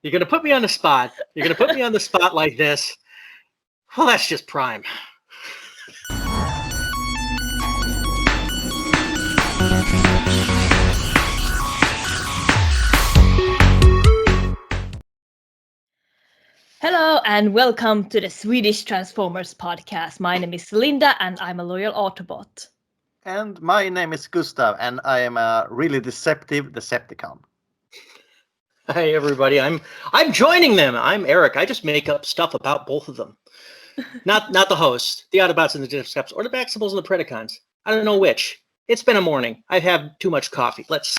You're going to put me on the spot. You're going to put me on the spot like this. Well, that's just prime. Hello and welcome to the Swedish Transformers podcast. My name is Linda and I'm a loyal Autobot. And my name is Gustav and I am a really deceptive Decepticon. Hey everybody, I'm joining them. I'm Erik. I just make up stuff about both of them. Not the host, the Autobots and the Decepticons, or the Maximals and the Predacons. I don't know which. It's been a morning. I've had too much coffee. Let's.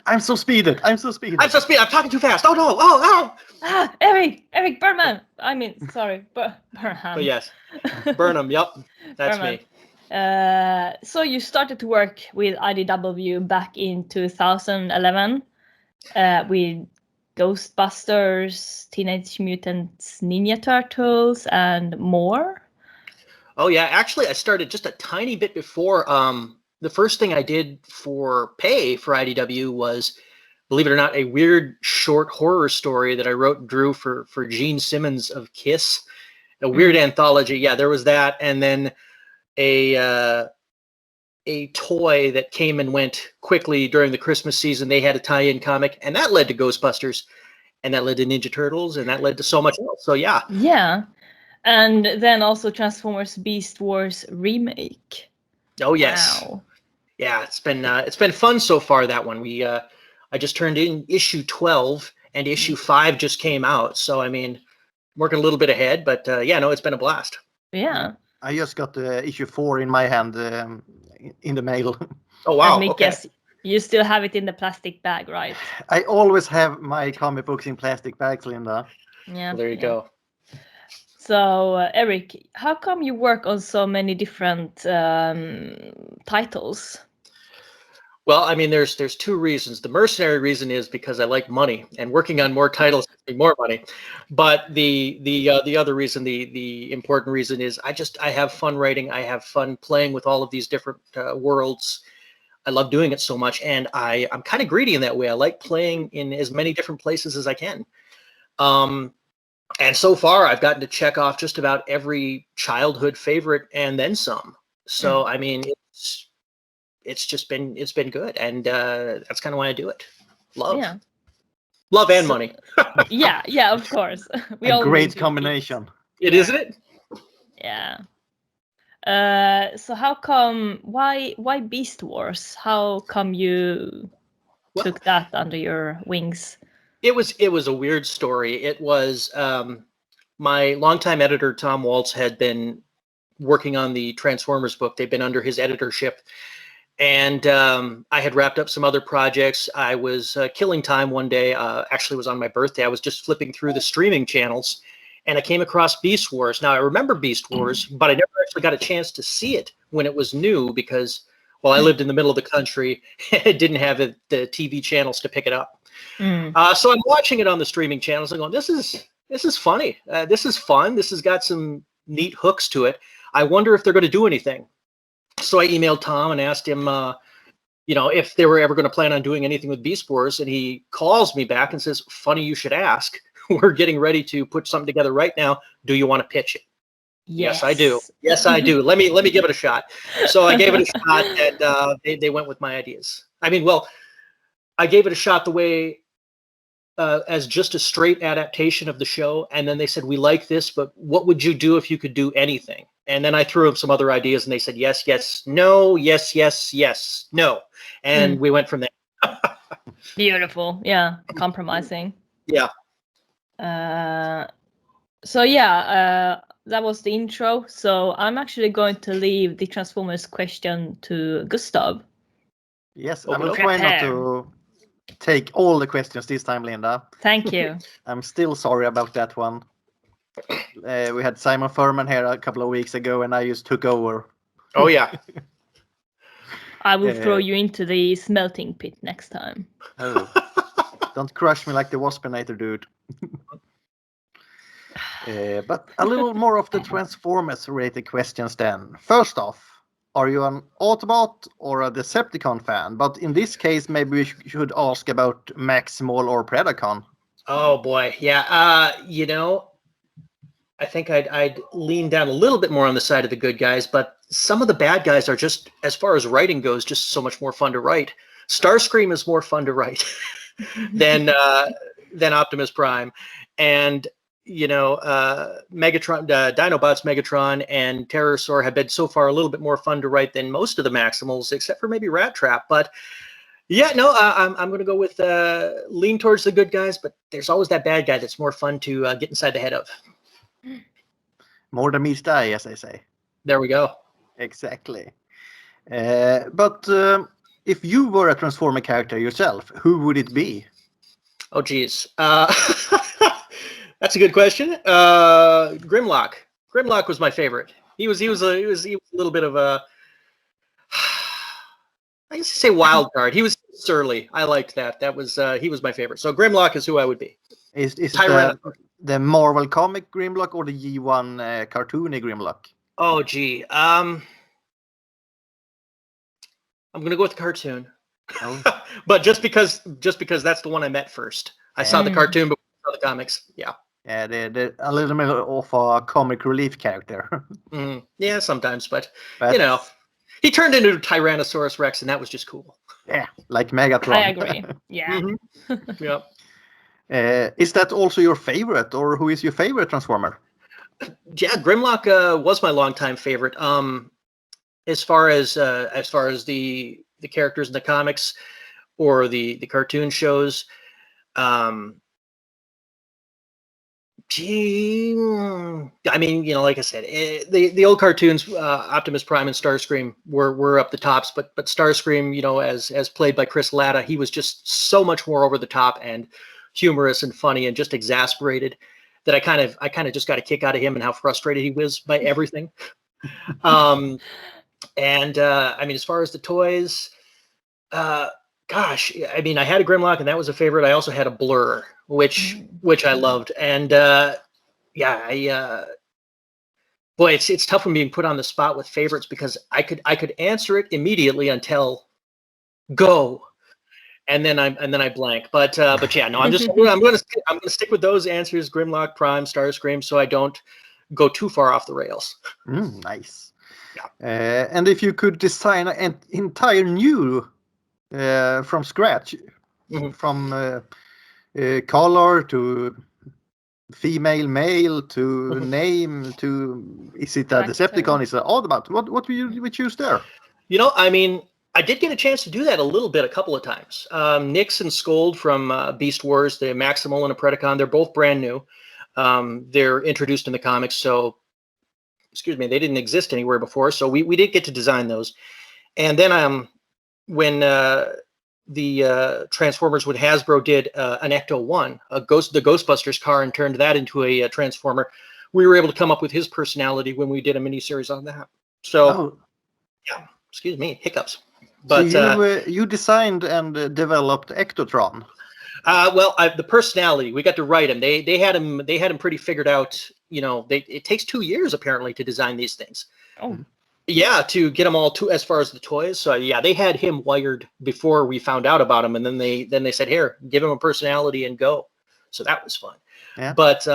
I'm so speeded. I'm so speeded. I'm talking too fast. Oh no! Oh! Erik Burnham. Burnham. But yes, Burnham. Yep, that's Burnham. me. So you started to work with IDW back in 2011 with Ghostbusters, Teenage Mutant Ninja Turtles, and more. Oh yeah, actually, I started just a tiny bit before. The first thing I did for pay for IDW was, believe it or not, a weird short horror story that I wrote and drew for Gene Simmons of Kiss, a weird anthology. Yeah, there was that, and then a toy that came and went quickly during the Christmas season. They had a tie-in comic, and that led to Ghostbusters, and that led to Ninja Turtles, and that led to so much else. So yeah. Yeah. And then also Transformers Beast Wars remake. Oh yes. Wow. Yeah, it's been fun so far, that one. I just turned in issue 12 and issue 5 just came out. So I mean, I'm working a little bit ahead, but it's been a blast. Yeah. I just got issue 4 in my hand in the mail. Oh wow. And Okay. guess you still have it in the plastic bag, right? I always have my comic books in plastic bags, Linda. Yeah. Well, there you go. So, Erik, how come you work on so many different titles? Well, I mean, there's two reasons. The mercenary reason is because I like money, and working on more titles gives me more money. But the other reason, the important reason is I have fun writing. I have fun playing with all of these different worlds. I love doing it so much, and I'm kind of greedy in that way. I like playing in as many different places as I can. And so far, I've gotten to check off just about every childhood favorite and then some. So I mean, it's been good, and that's kind of why I do it. Love and money. yeah, of course. A great combination. Isn't it? Yeah. So how come? Why Beast Wars? How come you took that under your wings? It was a weird story. It was my longtime editor, Tom Waltz, had been working on the Transformers book. They've been under his editorship. And I had wrapped up some other projects. I was killing time one day. Actually, it was on my birthday. I was just flipping through the streaming channels, and I came across Beast Wars. Now, I remember Beast Wars, but I never actually got a chance to see it when it was new because, well, I lived in the middle of the country. It didn't have the TV channels to pick it up. So I'm watching it on the streaming channels and going, this is funny. This is fun. This has got some neat hooks to it. I wonder if they're going to do anything. So I emailed Tom and asked him, if they were ever going to plan on doing anything with Beast Wars. And he calls me back and says, funny you should ask. We're getting ready to put something together right now. Do you want to pitch it? Yes, I do. Yes, I do. Let me give it a shot. So I gave it a shot, and they went with my ideas. I mean, well, I gave it a shot the way as just a straight adaptation of the show. And then they said, we like this, but what would you do if you could do anything? And then I threw them some other ideas, and they said, yes, yes, no, yes, yes, yes, no. And we went from there. Beautiful. Yeah. Compromising. Yeah. That was the intro. So I'm actually going to leave the Transformers question to Gustav. Yes, I will try not to take all the questions this time, Linda. Thank you. I'm still sorry about that one. We had Simon Furman here a couple of weeks ago, and I just took over. Oh, yeah. I will throw you into the smelting pit next time. Oh. Don't crush me like the Waspinator, dude. But a little more of the Transformers-related questions then. First off, are you an Autobot or a Decepticon fan? But in this case, maybe we should ask about Maximal or Predacon. Oh boy, yeah. I think I'd lean down a little bit more on the side of the good guys, but some of the bad guys are just, as far as writing goes, just so much more fun to write. Starscream is more fun to write than Optimus Prime, and Megatron, Dinobots, Megatron, and Terrorsaur have been so far a little bit more fun to write than most of the Maximals, except for maybe Rat Trap. But yeah, no, I'm going to go with lean towards the good guys, but there's always that bad guy that's more fun to get inside the head of. More than meets the eye, as they say. There we go. Exactly. But if you were a Transformer character yourself, who would it be? Oh, geez. That's a good question. Grimlock. Grimlock was my favorite. He was a little bit of a, I guess you say wild card. He was surly. I liked that. That was he was my favorite. So Grimlock is who I would be. Is the Marvel comic Grimlock or the G1 cartoony Grimlock? Oh, gee. I'm gonna go with the cartoon. Oh. But just because that's the one I met first. I saw the cartoon before I saw the comics. Yeah. Yeah, they're a little bit of a comic relief character. Yeah, sometimes, but he turned into a Tyrannosaurus Rex, and that was just cool. Yeah, like Megatron. I agree. Yeah. Yeah. Is that also your favorite, or who is your favorite Transformer? Yeah, Grimlock was my longtime favorite. As far as the characters in the comics or the cartoon shows, I mean, like I said, the old cartoons, Optimus Prime and Starscream were up the tops, but Starscream, as played by Chris Latta, he was just so much more over the top and humorous and funny and just exasperated that I kind of just got a kick out of him and how frustrated he was by everything. And I mean, as far as the toys, gosh, I mean, I had a Grimlock and that was a favorite. I also had a Blur, which I loved. And boy, it's tough when being put on the spot with favorites because I could answer it immediately until go, and then I blank. But yeah, no, I'm gonna stick with those answers: Grimlock, Prime, Starscream, so I don't go too far off the rails. Nice. Yeah. And if you could design an entire new from scratch, from color to female, male to name to, is it a Decepticon? Is it Autobot? What would you choose there? I mean, I did get a chance to do that a couple of times. Nyx and Scold from Beast Wars, the Maximal and a Predacon, they're both brand new. They're introduced in the comics, so they didn't exist anywhere before. So we did get to design those. And then when the Transformers with Hasbro did an Ecto-1, the Ghostbusters car, and turned that into a Transformer, we were able to come up with his personality when we did a miniseries on that. So, yeah, excuse me, hiccups. But so you designed and developed Ectotron. Well, the personality, we got to write him. They had him pretty figured out. It takes 2 years apparently to design these things. Oh. Yeah, to get them all as far as the toys. So yeah, they had him wired before we found out about him, and then they said, "Here, give him a personality and go." So that was fun. Yeah. But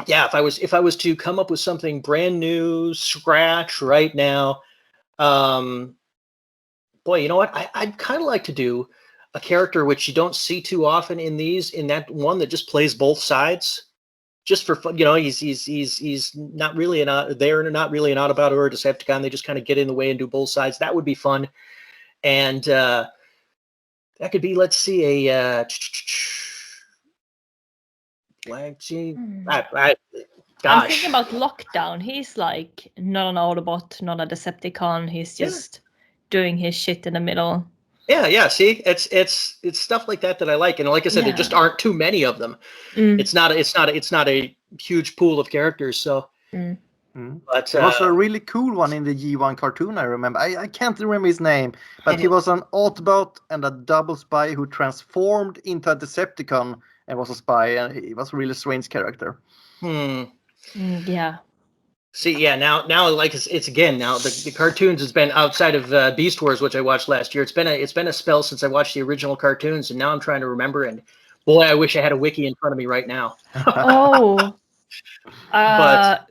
yeah, if I was to come up with something brand new, scratch right now, boy, you know what? I'd kind of like to do a character which you don't see too often in that one that just plays both sides. Just for fun, he's not really they're not really an Autobot or a Decepticon. They just kind of get in the way and do both sides. That would be fun, and that could be, let's see, a Black Gene. I'm thinking about Lockdown. He's like not an Autobot, not a Decepticon. He's just doing his shit in the middle. Yeah. See, it's stuff like that I like, and like I said, there just aren't too many of them. It's not a huge pool of characters. So, but there was a really cool one in the G1 cartoon. I remember. I can't remember his name, but he was an Autobot and a double spy who transformed into a Decepticon and was a spy, and he was a really strange character. Yeah. See, yeah, now, like it's again now the cartoons has been outside of Beast Wars, which I watched last year. It's been a spell since I watched the original cartoons, and now I'm trying to remember. And Boy, I wish I had a wiki in front of me right now. But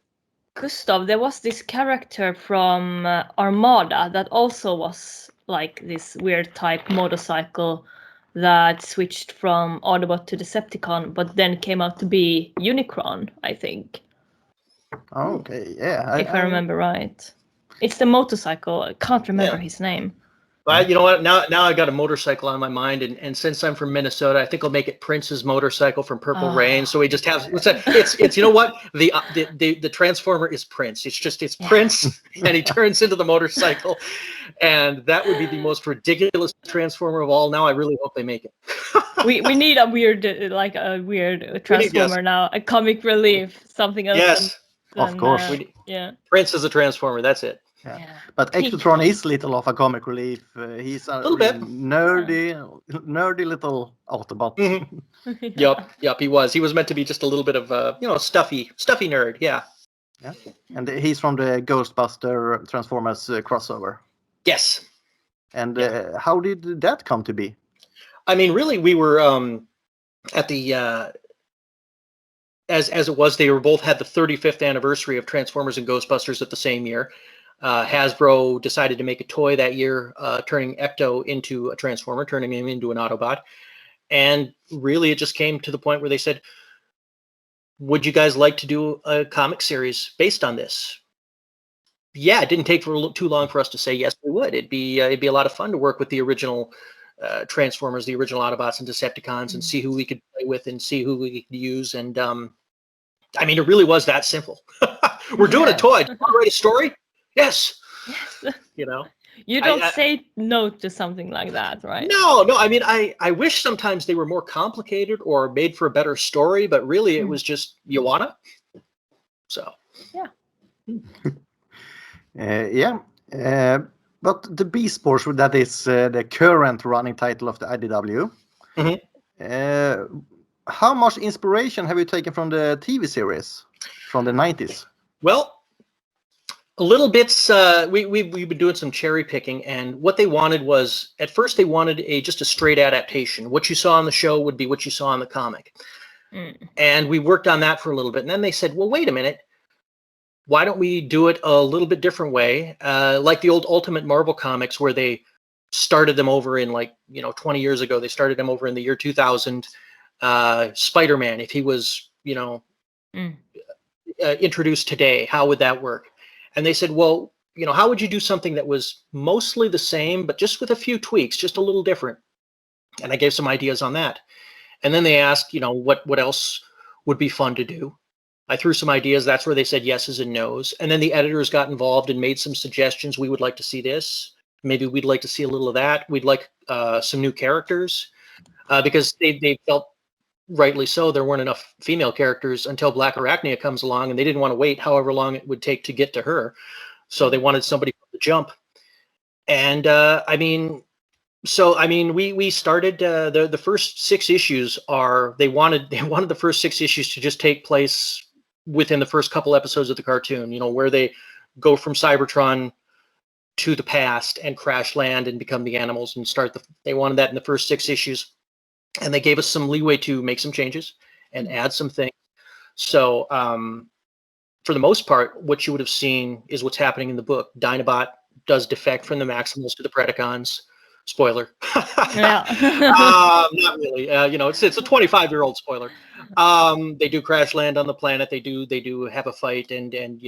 Gustav, there was this character from Armada that also was like this weird type motorcycle that switched from Autobot to Decepticon, but then came out to be Unicron, I think. Okay, yeah. If I remember right. It's the motorcycle. I can't remember his name. Well, you know what? Now I got a motorcycle on my mind, and since I'm from Minnesota, I think I'll make it Prince's motorcycle from Purple Rain. So we just have it's you know what, the Transformer is Prince. It's Prince, and he turns into the motorcycle, and that would be the most ridiculous Transformer of all. Now I really hope they make it. we need a weird Transformer now, a comic relief, something else. Yes, of course. Prince is a Transformer. That's it. Yeah. But Ectotron is little of a comic relief. He's a little bit nerdy little Autobot. Yep. He was meant to be just a little bit of stuffy nerd. Yeah. And he's from the Ghostbuster Transformers crossover. Yes. And how did that come to be? I mean, really, we were at the as it was. They were both had the 35th anniversary of Transformers and Ghostbusters at the same year. Hasbro decided to make a toy that year, turning Ecto into a Transformer, turning him into an Autobot. And really, it just came to the point where they said, would you guys like to do a comic series based on this? Yeah, it didn't take too long for us to say yes, we would. It'd be a lot of fun to work with the original Transformers, the original Autobots and Decepticons, and see who we could play with and see who we could use. And I mean, it really was that simple. We're doing a toy. Do you want to write a story? Yes. You don't say no to something like that, right? No. I mean, I wish sometimes they were more complicated or made for a better story, but really it was just, you wanna? So. Yeah. But the Beast Force, that is the current running title of the IDW. How much inspiration have you taken from the TV series from the 90s? Well, a little bits. We've been doing some cherry picking, and what they wanted was, at first they wanted just a straight adaptation. What you saw on the show would be what you saw in the comic. And we worked on that for a little bit, and then they said, well, wait a minute, why don't we do it a little bit different way, like the old Ultimate Marvel comics, where they started them over in 20 years ago. They started them over in the year 2000. Spider-Man, if he was introduced today, how would that work? And they said, well, how would you do something that was mostly the same, but just with a few tweaks, just a little different? And I gave some ideas on that. And then they asked, what else would be fun to do? I threw some ideas. That's where they said yeses and nos. And then the editors got involved and made some suggestions. We would like to see this. Maybe we'd like to see a little of that. We'd like some new characters because they felt, rightly so, there weren't enough female characters until Black Arachnia comes along, and they didn't want to wait however long it would take to get to her. So they wanted somebody to jump. And we started the first 6 issues they wanted the first 6 issues to just take place within the first couple episodes of the cartoon, where they go from Cybertron to the past and crash land and become the animals and they wanted that in the first 6 issues. And they gave us some leeway to make some changes and add some things. So for the most part, what you would have seen is what's happening in the book. Dinobot does defect from the Maximals to the Predacons. Spoiler. Not really. It's a 25-year-old spoiler. They do crash land on the planet. They do have a fight and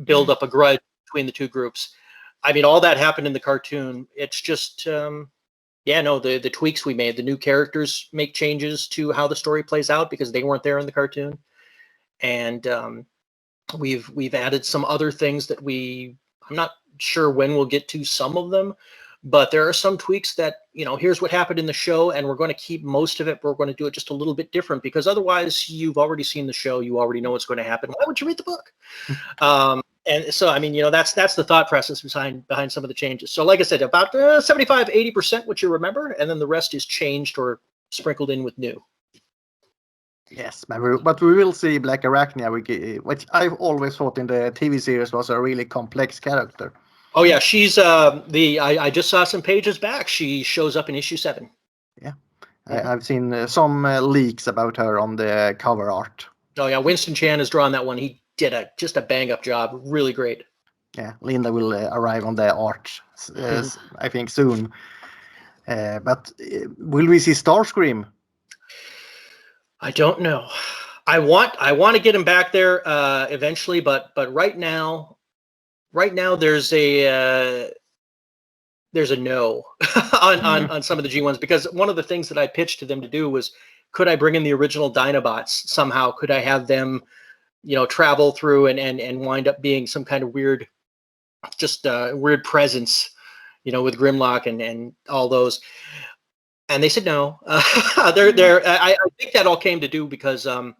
build up a grudge between the two groups. I mean, all that happened in the cartoon. It's just the tweaks we made. The new characters make changes to how the story plays out because they weren't there in the cartoon, and we've added some other things that I'm not sure when we'll get to some of them, but there are some tweaks that here's what happened in the show, and we're going to keep most of it, but we're going to do it just a little bit different because otherwise you've already seen the show, you already know what's going to happen. Why would you read the book? And so, I mean, that's the thought process behind some of the changes. So like I said, about 75-80% what you remember, and then the rest is changed or sprinkled in with new. Yes, but we will see Black Arachnia, which I've always thought in the TV series was a really complex character. Oh yeah, she's I just saw some pages back. She shows up in issue 7. Yeah, I've seen some leaks about her on the cover art. Oh yeah, Winston Chan has drawn that one. He did just a bang up job. Really great. Yeah, Linda will arrive on the art, I think, soon. But will we see Starscream? I don't know. I want to get him back there eventually, but right now there's a no on some of the G1s, because one of the things that I pitched to them to do was, could I bring in the original Dinobots somehow? Could I have them, travel through and wind up being some kind of weird, just weird presence, with Grimlock and all those. And they said no. I think that all came to do because of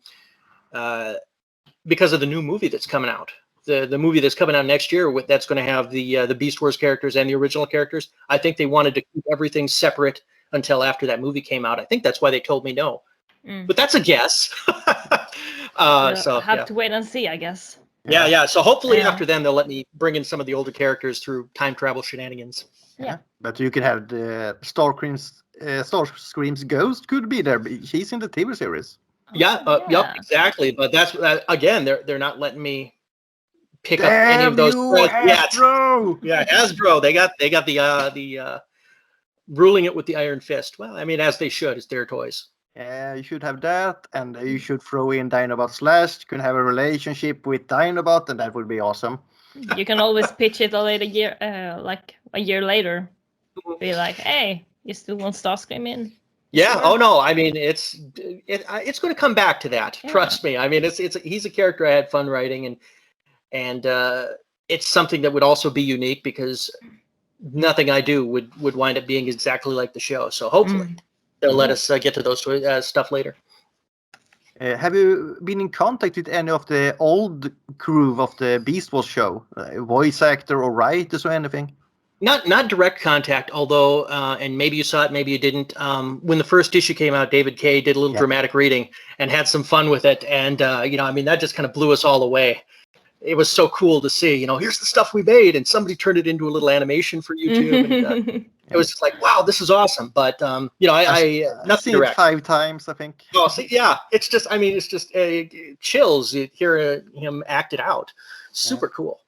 the new movie that's coming out. The movie that's coming out next year, that's going to have the Beast Wars characters and the original characters. I think they wanted to keep everything separate until after that movie came out. I think that's why they told me no. But that's a guess. So have to wait and see, I guess. Yeah. So hopefully after then they'll let me bring in some of the older characters through time travel shenanigans. Yeah, but you could have the Starscream's ghost could be there. He's in the TV series. Yep, exactly. But that's again, they're not letting me pick up any of those yet. Yeah, Hasbro. They got the ruling it with the iron fist. Well, I mean, as they should. It's their toys. Yeah, you should have that, and you should throw in Dinobot Slash. You can have a relationship with Dinobot, and that would be awesome. You can always pitch it a year later. Be like, hey, you still want Starscream in? Yeah. Sure. Oh no. I mean, it's going to come back to that. Yeah. Trust me. I mean, he's a character I had fun writing, and it's something that would also be unique because nothing I do would wind up being exactly like the show. So hopefully they'll let us get to those stuff later. Have you been in contact with any of the old crew of the Beast Wars show, voice actor or writers or anything? Not direct contact, although, and maybe you saw it, maybe you didn't. When the first issue came out, David Kay did a little dramatic reading and had some fun with it, and I mean, that just kind of blew us all away. It was so cool to see. Here's the stuff we made, and somebody turned it into a little animation for YouTube. And, it was just like, wow, this is awesome. But I nothing seen direct. It 5 times, I think. Oh, see, yeah, it's just chills. You hear him act it out. Super cool.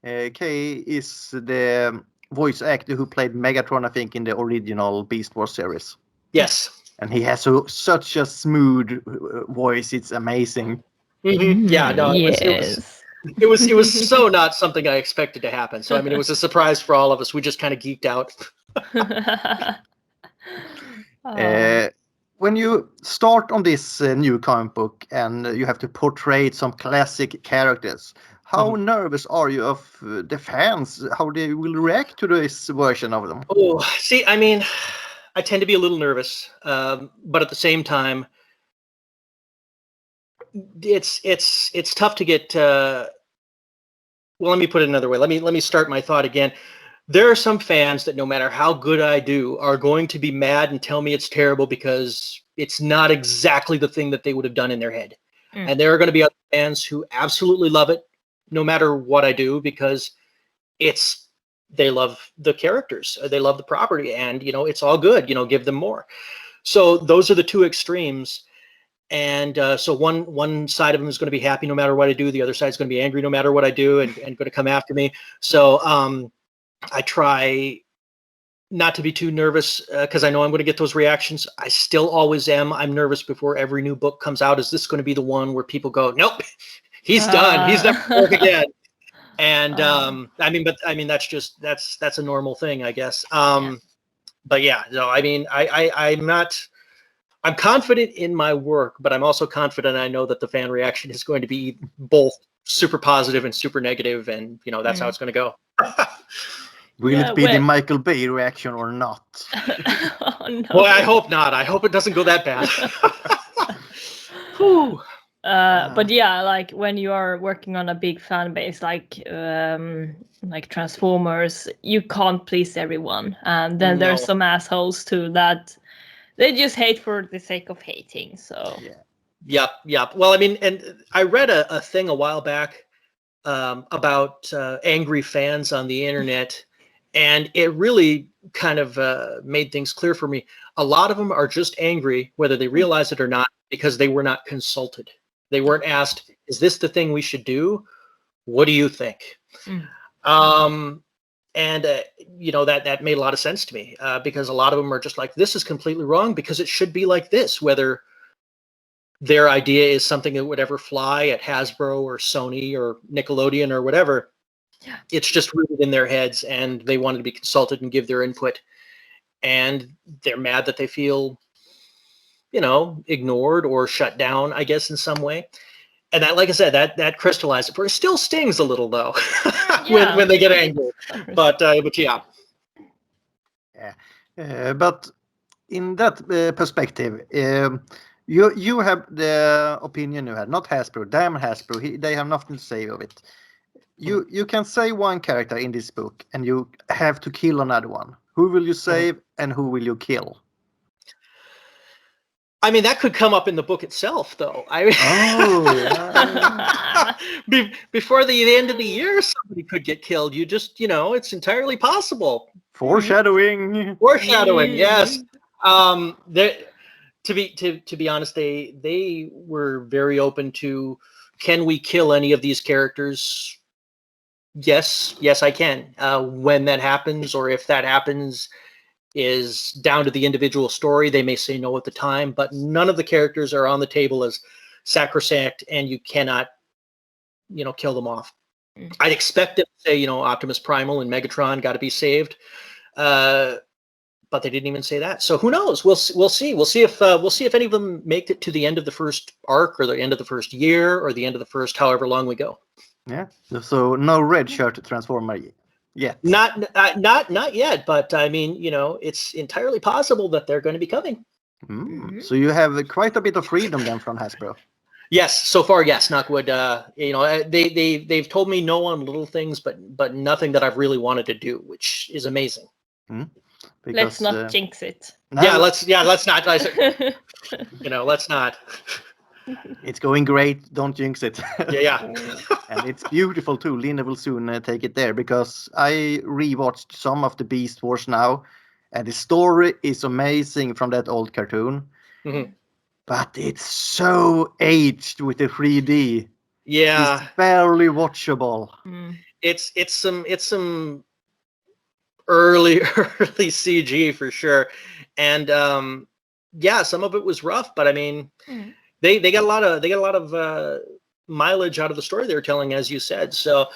Kay is the voice actor who played Megatron, I think, in the original Beast Wars series. Yes. And he has such a smooth voice. It's amazing. Mm-hmm. Yeah, no, it was so not something I expected to happen. So I mean, it was a surprise for all of us. We just kind of geeked out. When you start on this new comic book and you have to portray some classic characters, how nervous are you of the fans? How they will react to this version of them? Oh, see, I mean, I tend to be a little nervous, but at the same time, it's tough to get. Well, let me put it another way. Let me start my thought again. There are some fans that no matter how good I do are going to be mad and tell me it's terrible because it's not exactly the thing that they would have done in their head. And there are going to be other fans who absolutely love it no matter what I do because they love the characters, they love the property, and it's all good. Give them more. So those are the two extremes. And so one side of them is going to be happy no matter what I do. The other side is going to be angry no matter what I do and going to come after me. So I try not to be too nervous because I know I'm going to get those reactions. I still always am. I'm nervous before every new book comes out. Is this going to be the one where people go, nope, he's done. He's never going to work again. And I mean, that's a normal thing, I guess. But yeah, no, I mean, I'm confident in my work, but I'm also confident I know that the fan reaction is going to be both super positive and super negative, and that's how it's going to go. Will it be the Michael Bay reaction or not? Oh, no. Well, I hope not. I hope it doesn't go that bad. But yeah, like when you are working on a big fan base like Transformers, you can't please everyone, and then there's some assholes too that they just hate for the sake of hating. So Yep. Well, I mean, and I read a thing a while back about angry fans on the internet, And it really kind of made things clear for me. A lot of them are just angry, whether they realize it or not, because they were not consulted. They weren't asked, is this the thing we should do? What do you think? And that made a lot of sense to me, because a lot of them are just like, this is completely wrong because it should be like this, whether their idea is something that would ever fly at Hasbro or Sony or Nickelodeon or whatever. Yeah. It's just rooted in their heads, and they wanted to be consulted and give their input. And they're mad that they feel, ignored or shut down, I guess, in some way. And that, like I said, that crystallized it. It still stings a little, though, when they get angry. But yeah. Yeah. But in that perspective, you have the opinion you had, not Hasbro. Damn Hasbro, they have nothing to say of it. You can say one character in this book, and you have to kill another one. Who will you save, and who will you kill? I mean, that could come up in the book itself, though. Before the end of the year, somebody could get killed. You just, it's entirely possible. Foreshadowing. Yes. To be honest, they were very open to, can we kill any of these characters? Yes, I can. When that happens, or if that happens, is down to the individual story. They may say no at the time, but none of the characters are on the table as sacrosanct, and you cannot, kill them off. I'd expect them to say, Optimus Primal and Megatron got to be saved, but they didn't even say that. So who knows? We'll see. We'll see if any of them make it to the end of the first arc, or the end of the first year, or the end of the first however long we go. Yeah. So no red shirt Transformer yet. Not yet, but I mean, it's entirely possible that they're going to be coming. So you have quite a bit of freedom then from Hasbro. Yes, so far, yes. Knock wood. They've told me no on little things, but nothing that I've really wanted to do, which is amazing. Let's not jinx it. Let's not. Let's not. It's going great. Don't jinx it. Yeah. And it's beautiful too. Linda will soon take it there, because I rewatched some of the Beast Wars now, and the story is amazing from that old cartoon. But it's so aged with the 3D. Yeah, it's barely watchable. It's some early CG for sure, and some of it was rough, but I mean. They got a lot of mileage out of the story they were telling, as you said. So,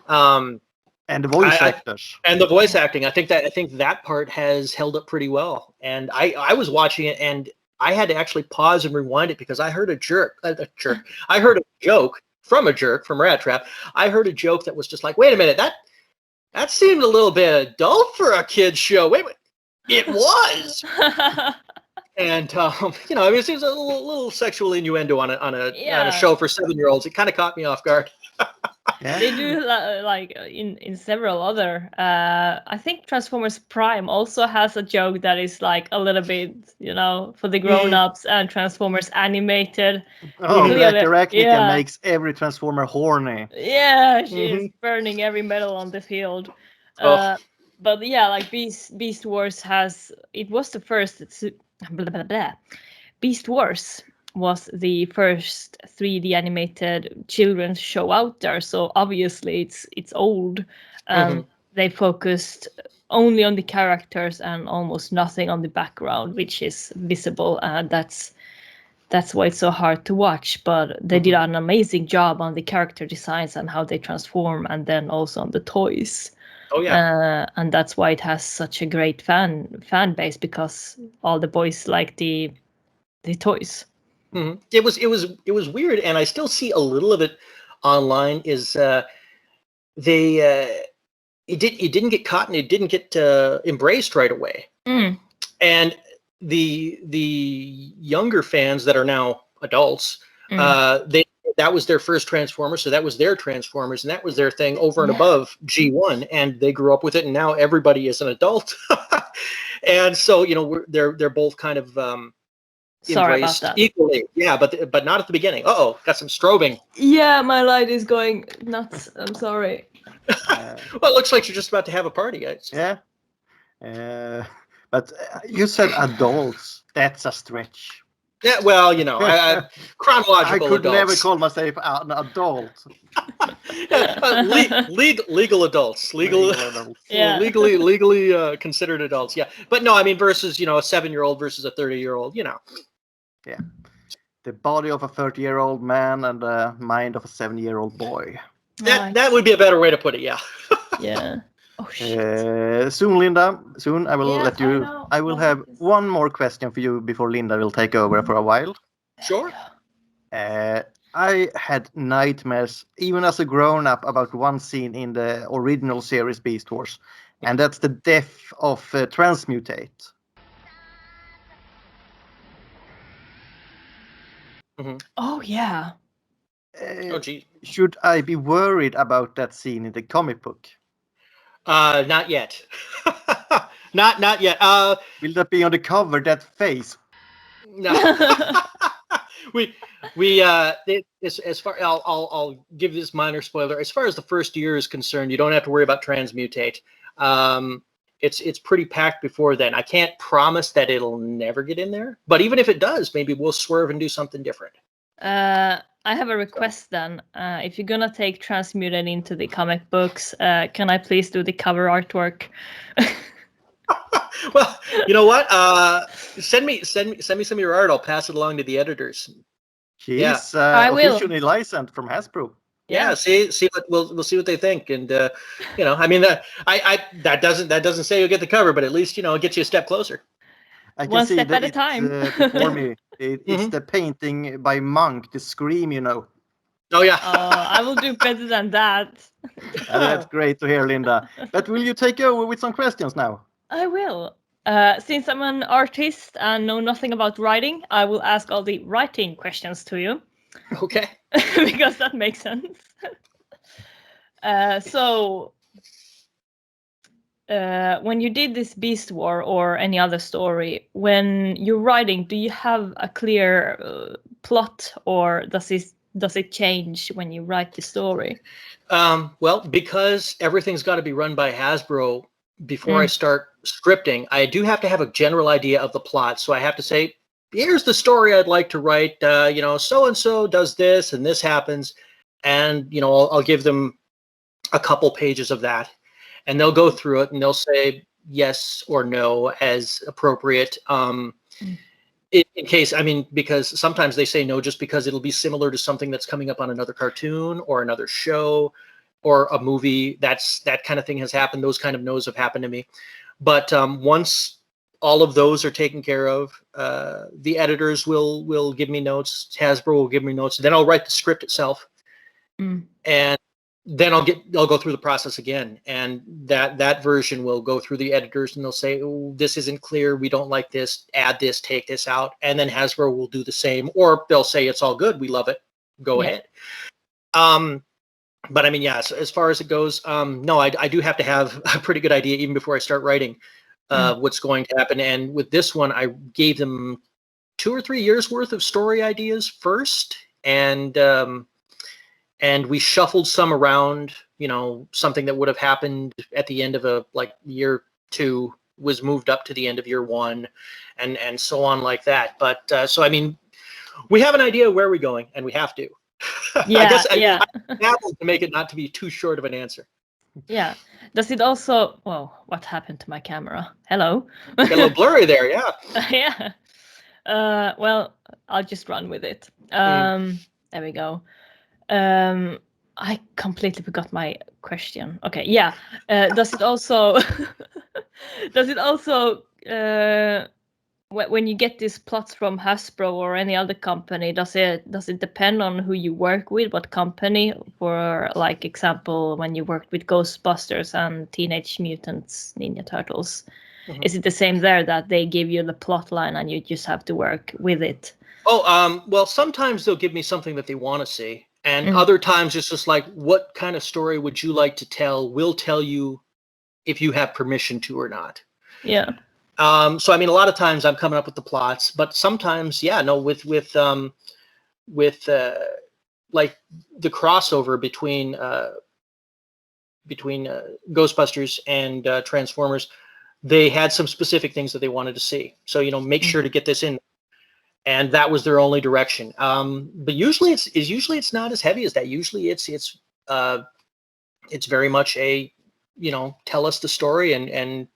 and the voice actors and the voice acting, I think that part has held up pretty well. And I was watching it, and I had to actually pause and rewind it, because I heard I heard a joke from Rat Trap. I heard a joke that was just like, wait a minute, that seemed a little bit adult for a kid's show. Wait, it was. And it seems a little sexual innuendo on a show for 7-year-olds. It kind of caught me off guard. They do like in several other. I think Transformers Prime also has a joke that is like a little bit, for the grown-ups, and Transformers Animated. Arachnica makes every Transformer horny. Yeah, she's burning every metal on the field. But yeah, like Beast Wars was the first. Beast Wars was the first 3D animated children's show out there, so obviously it's old. They focused only on the characters and almost nothing on the background, which is visible, and that's why it's so hard to watch. But they did an amazing job on the character designs and how they transform, and then also on the toys. Oh yeah, and that's why it has such a great fan base, because all the boys like the toys. It was weird, and I still see a little of it online. Is it didn't get caught, and it didn't get embraced right away. And the younger fans that are now adults, that was their first Transformers, so that was their Transformers, and that was their thing over and above G1, and they grew up with it, and now everybody is an adult. And so, they're both kind of embraced equally. Yeah, but not at the beginning. Got some strobing. Yeah, my light is going nuts. I'm sorry. Well, it looks like you're just about to have a party, guys. Yeah. But you said adults. That's a stretch. Yeah, well, you know, I chronological could never adults. call myself an adult. Legal adults. Legal adults. Yeah. Legally considered adults. Yeah. But no, I mean, versus, you know, a 7-year-old versus a 30-year-old, you know. Yeah. The body of a 30-year-old man and the mind of a 7-year-old boy. That would be a better way to put it, yeah. Yeah. Oh shit. Soon, Linda. Soon I will Yes, let you. I know. I will have one more question for you before Linda will take over for a while. Sure. I had nightmares, even as a grown-up, about one scene in the original series Beast Wars, and that's the death of Transmutate. Oh yeah. Oh, geez. Should I be worried about that scene in the comic book? Not yet. Not yet. Will that be on the cover? That face. No. As far I'll give this minor spoiler. As far as the first year is concerned, you don't have to worry about Transmutate. It's pretty packed before then. I can't promise that it'll never get in there, but even if it does, maybe we'll swerve and do something different. I have a request then. If you're gonna take Transmuted into the comic books, can I please do the cover artwork? Well, you know what? Send me some of your art. I'll pass it along to the editors. She's I will. officially licensed from Hasbro. Yeah, see what we'll see what they think, and you know, I mean that doesn't say you'll get the cover, but at least, you know, it gets you a step closer. I can One see step that at a time. before me. It's the painting by Monk, the Scream, you know. Oh yeah. I will do better than that. That's great to hear, Linda. But will you take over with some questions now? I will. Since I'm an artist and know nothing about writing, I will ask all the writing questions to you. Okay. Because that makes sense. So, when you did this Beast War or any other story, when you're writing, do you have a clear plot, or does it change when you write the story? Well, because everything's got to be run by Hasbro before I start scripting, I do have to have a general idea of the plot. So I have to say, here's the story I'd like to write. You know, so-and-so does this and this happens. And, you know, I'll give them a couple pages of that. And they'll go through it and they'll say yes or no as appropriate. In case, I mean, because sometimes they say no just because it'll be similar to something that's coming up on another cartoon or another show or a movie. That kind of thing has happened. Those kind of no's have happened to me. But once all of those are taken care of, the editors will give me notes. Hasbro will give me notes. Then I'll write the script itself, and then I'll go through the process again, and that version will go through the editors, and they'll say, oh, this isn't clear, we don't like this, add this, take this out, and then Hasbro will do the same, or they'll say it's all good, we love it, go ahead. But I mean, yeah, so as far as it goes, no, I do have to have a pretty good idea even before I start writing what's going to happen. And with this one, I gave them 2 or 3 years worth of story ideas first, and we shuffled some around. You know, something that would have happened at the end of year 2 was moved up to the end of year 1, and so on like that. But so I mean, we have an idea of where we're going, and we have to. Yeah, I guess yeah. I to make it not to be too short of an answer. Yeah. Does it also? Well, what happened to my camera? Hello. Got a little blurry there, yeah. Yeah. Well, I'll just run with it. There we go. I completely forgot my question. Okay, yeah. Does it also? Does it also? When you get these plots from Hasbro or any other company, does it depend on who you work with, what company? For like example, when you worked with Ghostbusters and Teenage Mutants Ninja Turtles, is it the same there, that they give you the plot line and you just have to work with it? Oh, well, sometimes they'll give me something that they want to see, and other times it's just like, what kind of story would you like to tell? We'll tell you if you have permission to or not. Yeah. So I mean, a lot of times I'm coming up with the plots, but sometimes, yeah, no, with like the crossover between between Ghostbusters and Transformers, they had some specific things that they wanted to see. So make sure to get this in, and that was their only direction. But usually it's not as heavy as that. Usually it's very much a tell us the story and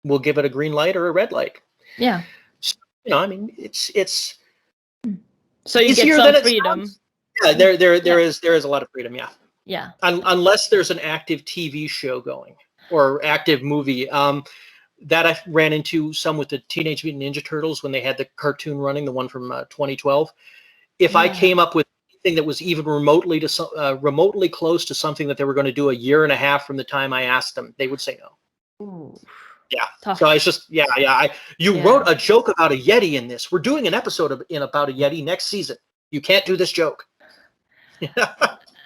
we'll give it a green light or a red light. Yeah. So, I mean, it's so you get some freedom. Yeah, there is a lot of freedom. Yeah. Yeah. Unless there's an active TV show going or active movie. That I ran into some with the Teenage Mutant Ninja Turtles when they had the cartoon running, the one from 2012. If I came up with anything that was even remotely close to something that they were going to do a year and a half from the time I asked them, they would say no. Ooh. Yeah. Tough. So I was just, you wrote a joke about a Yeti in this. We're doing an episode about a Yeti next season. You can't do this joke.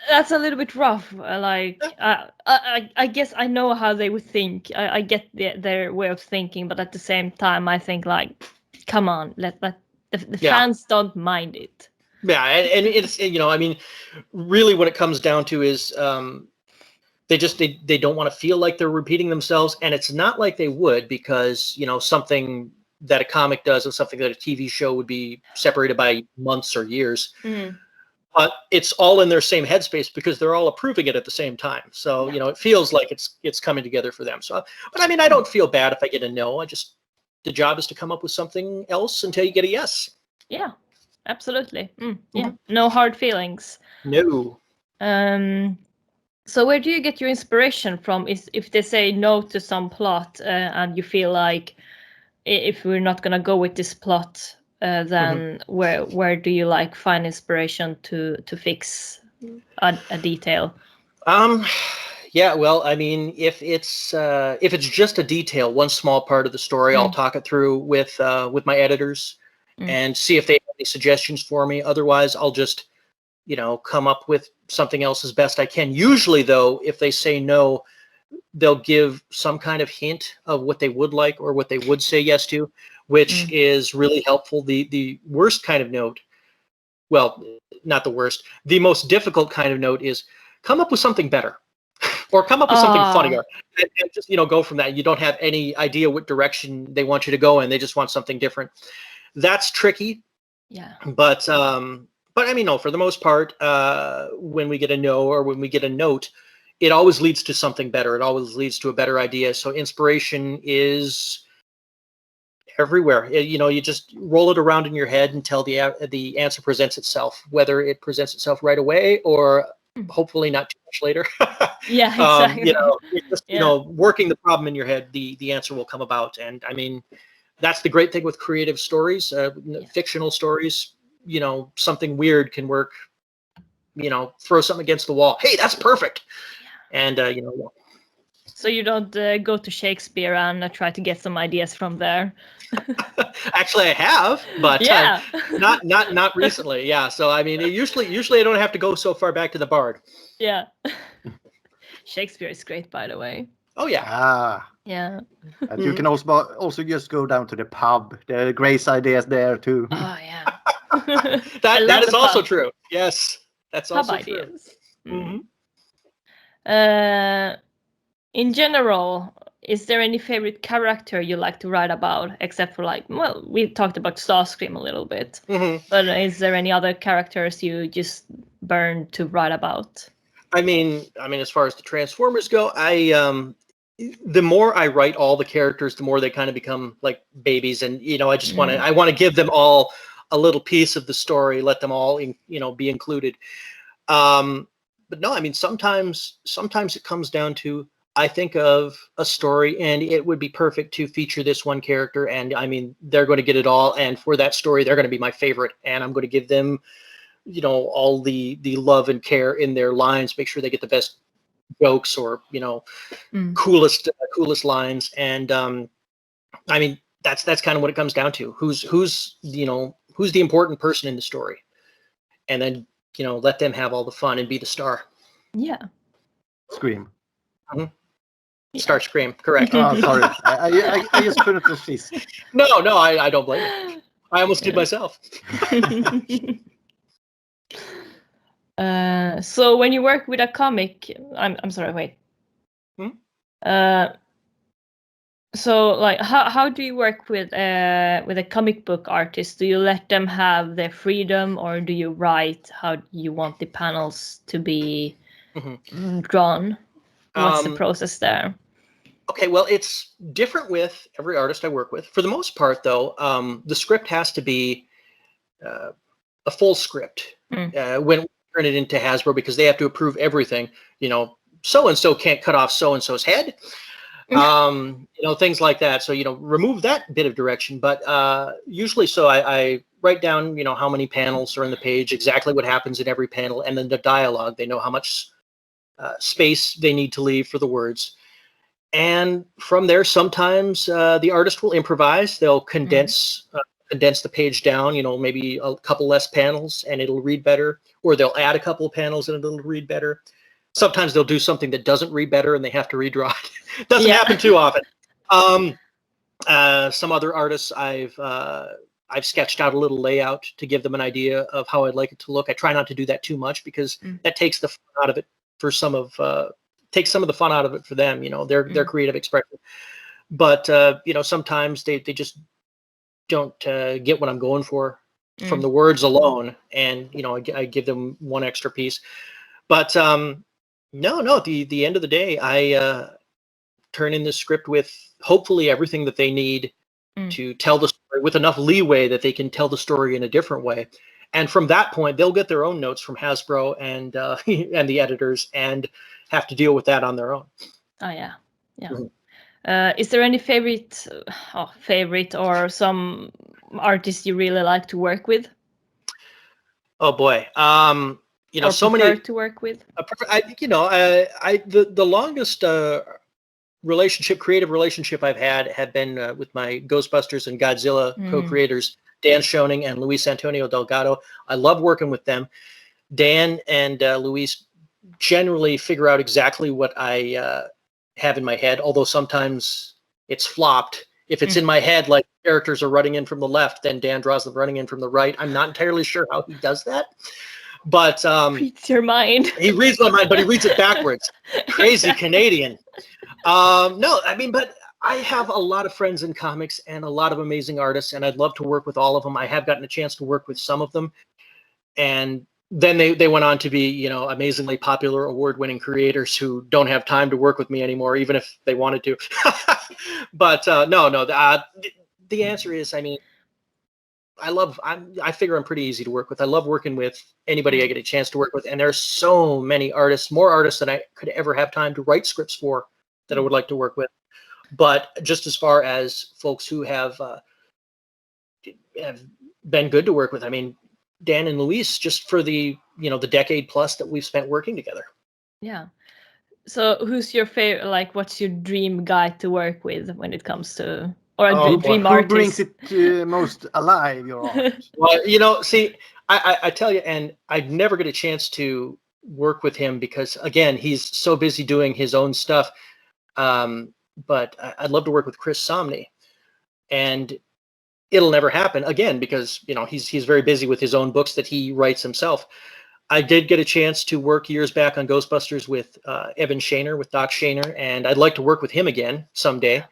That's a little bit rough. Like, I guess I know how they would think. I get their way of thinking, but at the same time, I think like, come on, let the fans don't mind it. Yeah, and it's I mean, really, what it comes down to is they don't want to feel like they're repeating themselves, and it's not like they would, because something that a comic does and something that a TV show would be separated by months or years. But it's all in their same headspace because they're all approving it at the same time. So, it feels like it's coming together for them. So, but I mean, I don't feel bad if I get a no. The job is to come up with something else until you get a yes. Yeah, absolutely. Yeah, no hard feelings. No. So where do you get your inspiration from? Is if they say no to some plot and you feel like if we're not going to go with this plot, then where do you find inspiration to fix a detail? Yeah, well, I mean, if it's just a detail, one small part of the story, I'll talk it through with my editors and see if they have any suggestions for me. Otherwise, I'll just come up with something else as best I can. Usually, though, if they say no, they'll give some kind of hint of what they would like or what they would say yes to, which is really helpful. The worst kind of note, well, not the worst, the most difficult kind of note is come up with something better or come up with something funnier and just, go from that. You don't have any idea what direction they want you to go in. They just want something different. That's tricky. Yeah. But I mean, no, for the most part, when we get a no or when we get a note, it always leads to something better. It always leads to a better idea. So inspiration is everywhere. You just roll it around in your head until the answer presents itself, whether it presents itself right away or hopefully not too much later. Yeah, exactly. Working the problem in your head, the answer will come about. And I mean, that's the great thing with creative stories, fictional stories. Something weird can work. Throw something against the wall. Hey, that's perfect. And So you don't go to Shakespeare and try to get some ideas from there. Actually, I have, but not recently. Yeah, so I mean, usually I don't have to go so far back to the Bard. Yeah, Shakespeare is great, by the way. Oh yeah. Yeah. And you can also just go down to the pub. There are great ideas there too. Oh yeah. that is also true. Yes, that's pub also ideas. True. In general, is there any favorite character you like to write about, except for we talked about Starscream a little bit, but is there any other characters you just burn to write about? I mean, as far as the Transformers go, the more I write all the characters, the more they kind of become like babies, and I just want to give them all a little piece of the story, let them all be included. But no, I mean, sometimes it comes down to, I think of a story and it would be perfect to feature this one character, and I mean, they're going to get it all, and for that story they're going to be my favorite, and I'm going to give them all the love and care in their lines, make sure they get the best jokes or coolest lines, and I mean, that's kind of what it comes down to. Who's the important person in the story, and then let them have all the fun and be the star. Yeah. Scream. Starscream, correct. Oh, sorry. I just couldn't resist. No, I don't blame you. I almost did myself. So when you work with a comic, I'm sorry, wait. So, like, how do you work with a comic book artist? Do you let them have their freedom, or do you write how you want the panels to be drawn? What's the process there? Okay, well, it's different with every artist I work with. For the most part, though, the script has to be a full script when we turn it into Hasbro, because they have to approve everything. You know, so and so can't cut off so and so's head. You know, things like that. So, you know, remove that bit of direction. But usually, so I write down, you know, how many panels are in the page, exactly what happens in every panel, and then the dialogue. They know how much space they need to leave for the words. And from there, sometimes the artist will improvise. They'll condense the page down, you know, maybe a couple less panels and it'll read better, or they'll add a couple of panels and it'll read better. Sometimes they'll do something that doesn't read better and they have to redraw it. Doesn't happen too often. Some other artists I've sketched out a little layout to give them an idea of how I'd like it to look. I try not to do that too much because that takes the fun out of it for takes some of the fun out of it for them, you know, their creative expression. But you know, sometimes they just don't get what I'm going for from the words alone, and you know, I give them one extra piece. But no, at the end of the day, I turn in the script with hopefully everything that they need to tell the story, with enough leeway that they can tell the story in a different way. And from that point, they'll get their own notes from Hasbro and and the editors, and have to deal with that on their own. Oh yeah. Is there any favorite or some artists you really like to work with? Oh boy, you know, or so many to work with. The longest creative relationship I've had been with my Ghostbusters and Godzilla co-creators, Dan Schoening and Luis Antonio Delgado. I love working with them. Dan and Luis generally figure out exactly what I have in my head, although sometimes it's flopped. If it's in my head, like characters are running in from the left, then Dan draws them running in from the right. I'm not entirely sure how he does that, but reads your mind. He reads my mind, but he reads it backwards. Crazy Canadian. No, I mean, but I have a lot of friends in comics and a lot of amazing artists, and I'd love to work with all of them. I have gotten a chance to work with some of them, and then they went on to be, you know, amazingly popular, award-winning creators who don't have time to work with me anymore, even if they wanted to. But the answer is, I mean, I figure I'm pretty easy to work with. I love working with anybody I get a chance to work with, and there's so many artists, more artists than I could ever have time to write scripts for, that I would like to work with. But just as far as folks who have been good to work with, I mean, Dan and Luis, just for the decade plus that we've spent working together. Yeah. So who's your favorite, like, what's your dream guy to work with when it comes to, or a dream artist? Who brings it most alive, your art? Well, you know, see, I tell you, and I'd never get a chance to work with him because, again, he's so busy doing his own stuff. But I'd love to work with Chris Somney, and it'll never happen again because, you know, he's very busy with his own books that he writes himself. I did get a chance to work years back on Ghostbusters with Evan Shaner, with Doc Shaner, and I'd like to work with him again someday.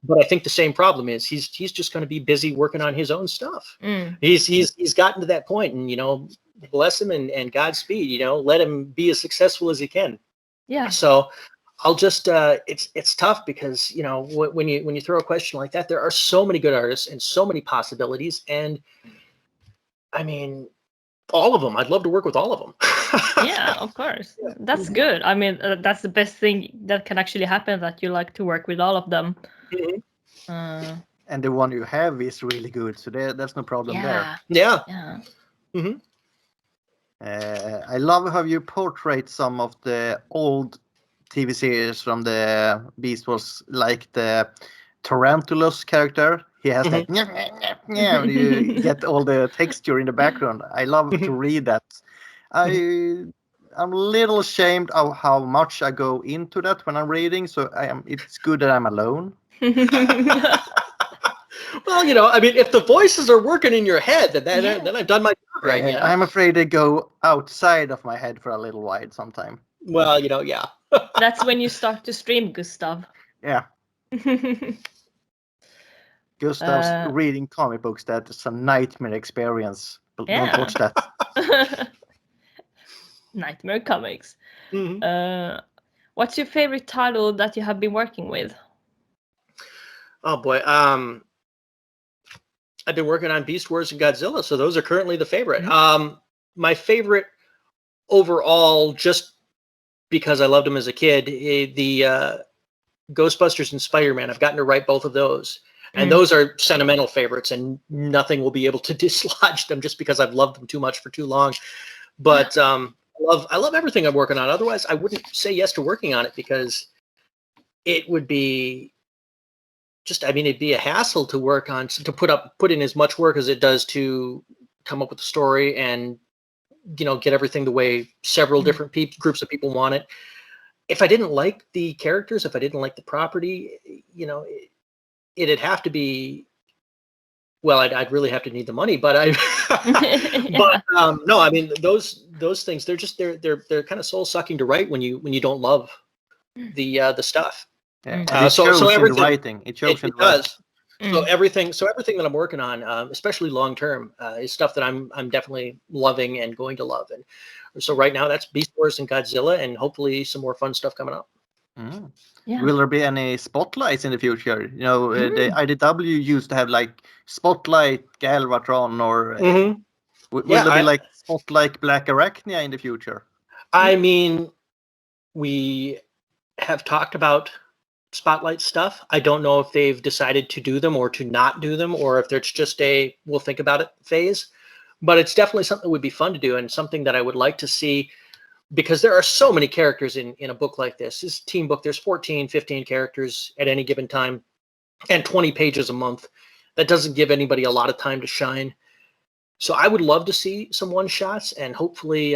But I think the same problem is he's just going to be busy working on his own stuff. He's gotten to that point, and, you know, bless him and Godspeed. You know, let him be as successful as he can. Yeah. So I'll just it's tough because, you know, when you throw a question like that, there are so many good artists and so many possibilities, and I mean, all of them. I'd love to work with all of them. Yeah, of course. That's good. I mean, that's the best thing that can actually happen, that you like to work with all of them. And the one you have is really good, so there's no problem there. Yeah. I love how you portray some of the old TV series from the Beast Wars, like the Tarantulas character. He has that you get all the texture in the background. I love to read that. I'm a little ashamed of how much I go into that when I'm reading, so it's good that I'm alone. Well, you know, I mean, if the voices are working in your head, then I've done my job right. I'm afraid they go outside of my head for a little while sometime. Well, you know, yeah. That's when you start to stream, Gustav. Yeah. Gustav's reading comic books. That's a nightmare experience. Don't watch that. Nightmare comics. Mm-hmm. What's your favorite title that you have been working with? Oh boy. I've been working on Beast Wars and Godzilla, so those are currently the favorite. Mm-hmm. My favorite overall, just because I loved them as a kid, the Ghostbusters and Spider-Man. I've gotten to write both of those. And those are sentimental favorites, and nothing will be able to dislodge them just because I've loved them too much for too long. But I love everything I'm working on. Otherwise, I wouldn't say yes to working on it, because it would be it'd be a hassle to work on, to put in as much work as it does to come up with a story and, get everything the way several different groups of people want it. If I didn't like the characters, if I didn't like the property, it'd have to be, well, I'd really have to need the money, but no, I mean, those things, they're kind of soul sucking to write when you don't love the stuff. Yeah. It shows in the writing. It shows in the writing. So everything that I'm working on, especially long term, is stuff that I'm definitely loving and going to love. And so right now, that's Beast Wars and Godzilla, and hopefully some more fun stuff coming up. Mm. Yeah. Will there be any spotlights in the future? The IDW used to have like Spotlight Galvatron, or will there be like Spotlight Black Arachnia in the future? I mean, we have talked about Spotlight stuff. I don't know if they've decided to do them or to not do them, or if there's just a we'll think about it phase. But it's definitely something that would be fun to do, and something that I would like to see, because there are so many characters in a book like this. This team book, there's 14, 15 characters at any given time, and 20 pages a month. That doesn't give anybody a lot of time to shine. So I would love to see some one-shots, and hopefully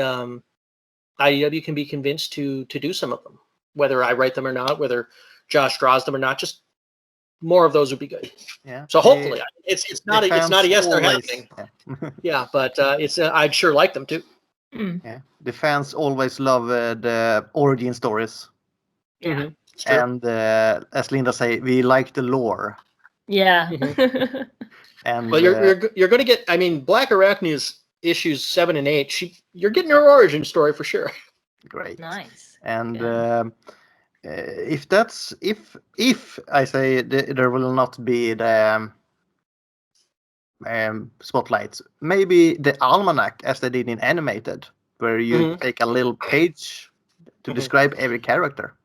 IDW can be convinced to do some of them, whether I write them or not, whether Josh draws them or not. Just more of those would be good. Yeah. So hopefully, it's not a yes, they're happening. Yeah, but I'd sure like them too. Yeah, the fans always love the origin stories. Yeah, and as Linda say, we like the lore. Yeah. And well, you're going to get. I mean, Black Arachnia's issues 7 and 8. You're getting her origin story for sure. Great. Nice. And if I say there will not be the spotlights, maybe the almanac as they did in animated, where you take a little page to describe every character.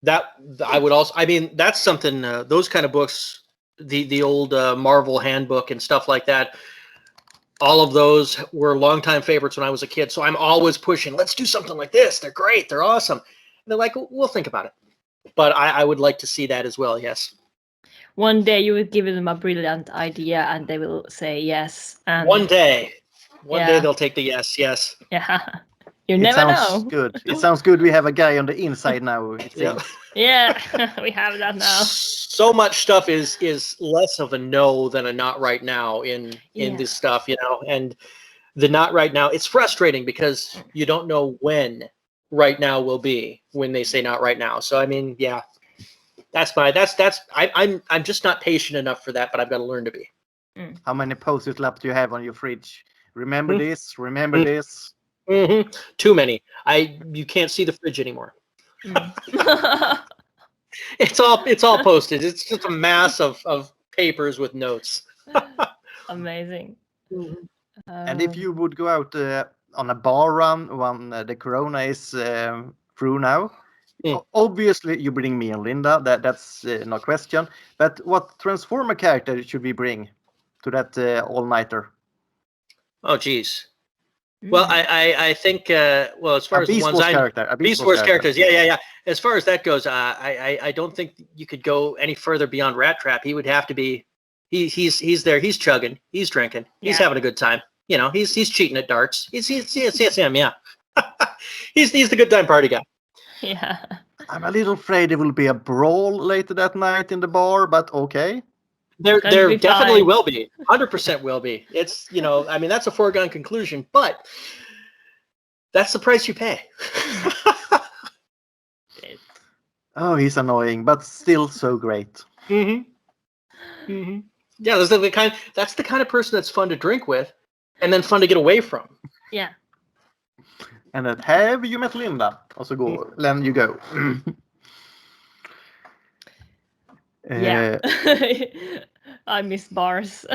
That I would also. I mean, that's something. Those kind of books, the old Marvel handbook and stuff like that. All of those were longtime favorites when I was a kid. So I'm always pushing. Let's do something like this. They're great. They're awesome. And they're like, we'll think about it. But I would like to see that as well. Yes. One day you will give them a brilliant idea, and they will say yes. And one day they'll take the yes. Yes. Yeah. You never know. Good. It sounds good. We have a guy on the inside now. Yeah, we have that now. So much stuff is less of a no than a not right now in this stuff, and the not right now. It's frustrating because you don't know when right now will be when they say not right now. So I mean, yeah, I'm just not patient enough for that, but I've got to learn to be. How many post-it laps do you have on your fridge? Remember this. Remember this. Mm-hmm. Too many. You can't see the fridge anymore. It's all posted. It's just a mass of papers with notes. Amazing. And if you would go out on a bar run when the corona is through now, obviously you bring me and Linda. That's no question. But what Transformer character should we bring to that all-nighter? Oh, geez. Well, I think as far as the ones Beast Wars characters, yeah. As far as that goes, I don't think you could go any further beyond Rat Trap. He would have to be. He's there. He's chugging. He's drinking. He's having a good time. He's cheating at darts. It's him. Yeah. he's the good time party guy. Yeah. I'm a little afraid there will be a brawl later that night in the bar, but okay. There definitely will be. 100% will be. It's, I mean, that's a foregone conclusion, but that's the price you pay. Oh, he's annoying, but still so great. Mm-hmm. Mm-hmm. Yeah, that's the kind of person that's fun to drink with, and then fun to get away from. Yeah. And then, have you met Linda? Och så går, then you go. Yeah. I miss bars.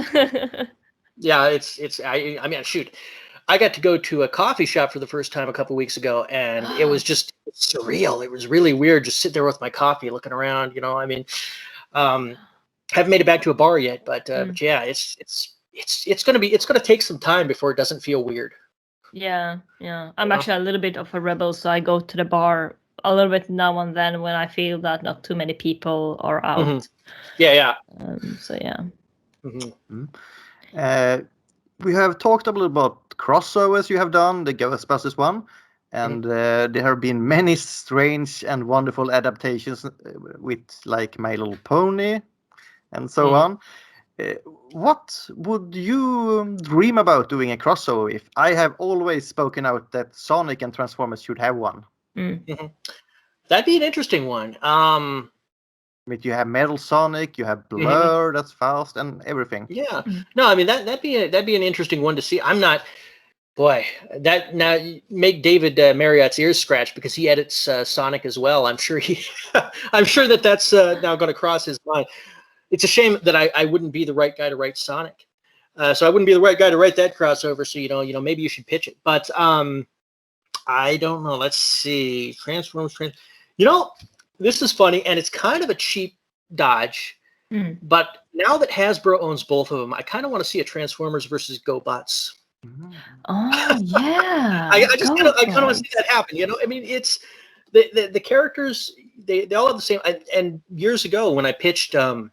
Yeah, I mean, shoot. I got to go to a coffee shop for the first time a couple weeks ago, and it was just surreal. It was really weird just sitting there with my coffee, looking around. I mean, haven't made it back to a bar yet, but yeah, it's gonna take some time before it doesn't feel weird. Yeah. I'm actually a little bit of a rebel, so I go to the bar a little bit now and then when I feel that not too many people are out. Mm-hmm. Yeah. So yeah. Mm-hmm. We have talked a little about crossovers you have done, the Ghostbusters one, and there have been many strange and wonderful adaptations with like My Little Pony and so on. What would you dream about doing a crossover if? I have always spoken out that Sonic and Transformers should have one. Mm-hmm. That'd be an interesting one. But you have Metal Sonic, you have Blur, that's fast, and everything. Yeah. No, I mean that'd be an interesting one to see. I'm not. Boy, that now make David Marriott's ears scratch because he edits Sonic as well. I'm sure I'm sure that's now going to cross his mind. It's a shame that I wouldn't be the right guy to write Sonic. So I wouldn't be the right guy to write that crossover. So maybe you should pitch it. But I don't know. Let's see. Transformers. This is funny, and it's kind of a cheap dodge. But now that Hasbro owns both of them, I kind of want to see a Transformers versus Gobots. Oh yeah. I kind of want to see that happen. I mean, it's the characters. They all have the same. And years ago, when I pitched the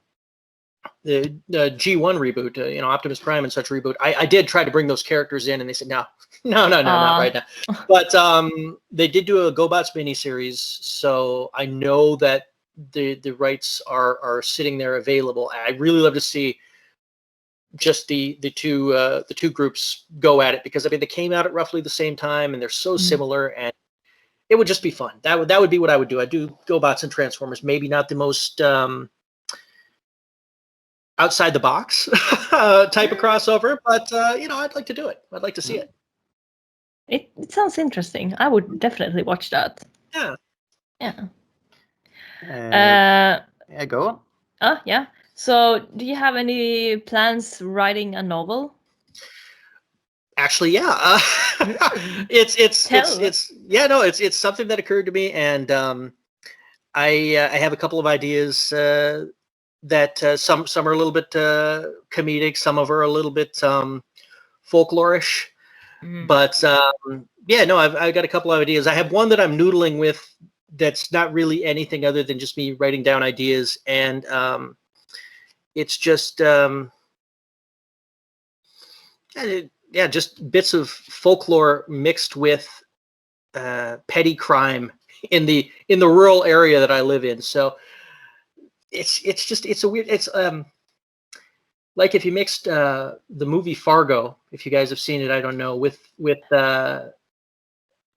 G1 reboot, Optimus Prime and such reboot, I did try to bring those characters in, and they said no, not right now. But they did do a Gobots miniseries, so I know that the rights are sitting there available. I really love to see just the two groups go at it, because I mean they came out at roughly the same time and they're so similar, and it would just be fun. That would be what I would do. I'd do Gobots and Transformers. Maybe not the most outside the box type of crossover, but I'd like to do it. I'd like to see it. It sounds interesting. I would definitely watch that. Yeah. Yeah, go on. Yeah. So, do you have any plans writing a novel? Actually, yeah. It's something that occurred to me, and I have a couple of ideas that some are a little bit comedic, some of are a little bit folklorish, but I've got a couple of ideas. I have one that I'm noodling with that's not really anything other than just me writing down ideas, and it's just just bits of folklore mixed with petty crime in the rural area that I live in. So it's a weird, it's like if you mixed the movie Fargo, if you guys have seen it, I don't know, with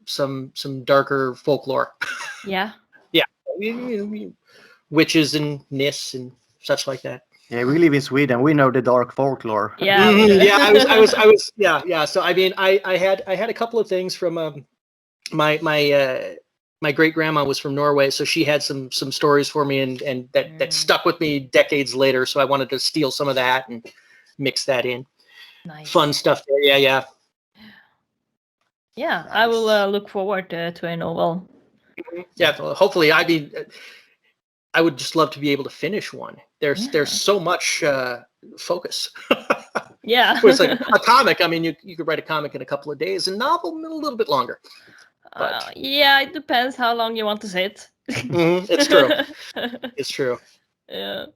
some darker folklore. Yeah. Yeah. Witches and Nis and such like that. Yeah, we live in Sweden. We know the dark folklore. Yeah. Yeah, I was yeah. So I mean, I had a couple of things from my great grandma was from Norway, so she had some stories for me, and that stuck with me decades later. So I wanted to steal some of that and mix that in. Nice. Fun stuff there. Yeah. Yeah, nice. I will look forward to a novel. Yeah, hopefully. I mean, I would just love to be able to finish one. There's so much focus. Yeah. It's like a comic. I mean, you could write a comic in a couple of days, a novel a little bit longer. Yeah, it depends how long you want to sit. It's true. It's true. Yeah.